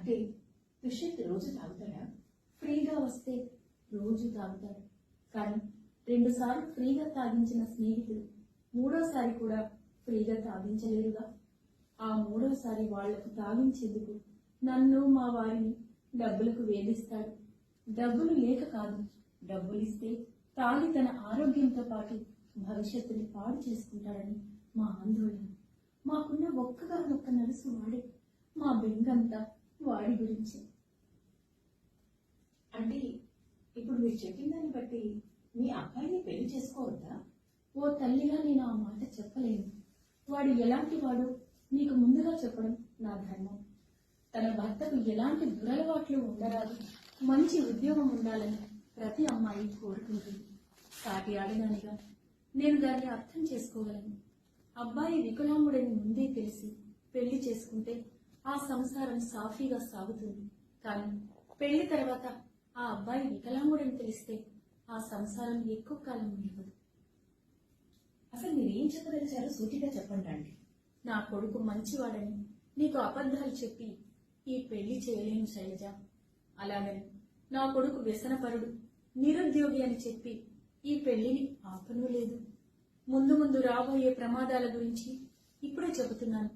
అంటే దుష్యంత్ రోజు తాగుతాడా? ఫ్రీగా వస్తే రోజు తాగుతాడు. కానీ 2 సార్లు ఫ్రీగా తాగించిన స్నేహితుడు 3వసారి కూడా ఫ్రీగా తాగించలేరుగా. ఆ 3వసారి వాళ్లకు తాగించేందుకు నన్ను మా వారిని డబ్బులకు వేధిస్తాడు. డబ్బులు లేక కాదు, డబ్బులిస్తే తాగి తన ఆరోగ్యంతో పాటు భవిష్యత్తుని పాడు చేసుకుంటాడని మా ఆందోళన. మాకున్న ఒక్కగానొక్క నలుసు వాడే. మా బెంగంతా వాడి గురించి. అంటే ఇప్పుడు మీరు చెప్పిన దాన్ని బట్టి మీ అబ్బాయిని పెళ్లి చేసుకోవద్దా? ఓ తల్లిగా నేను ఆ మాట చెప్పలేను. వాడు ఎలాంటి వాడో నీకు ముందుగా చెప్పడం నా ధర్మం. తన భర్తకు ఎలాంటి దురలవాట్లు ఉండరాదు, మంచి ఉద్యోగం ఉండాలని ప్రతి అమ్మాయి కోరుకుంటుంది. సాటి ఆడదానిగా నేను దాన్ని అర్థం చేసుకోగలను. అబ్బాయి వికలాంగుడని ముందే తెలిసి పెళ్లి చేసుకుంటే ఆ సంసారం సాఫీగా సాగుతుంది. కానీ పెళ్లి తర్వాత ఆ అబ్బాయి వికలాంగుడని తెలిస్తే ఆ సంసారం ఎక్కువ కాలం నిలవదు. అసలు మీరేం చెప్పదలిచారో సూటిగా చెప్పండి. నా కొడుకు మంచివాడని నీకు అబద్ధాలు చెప్పి ఈ పెళ్లి చేయలేను శైలజ. అలాగని నా కొడుకు వ్యసనపరుడు, నిరుద్యోగి అని చెప్పి ఈ పెళ్లిని ఆపనూ లేదు. ముందు ముందు రాబోయే ప్రమాదాల గురించి ఇప్పుడే చెబుతున్నాను.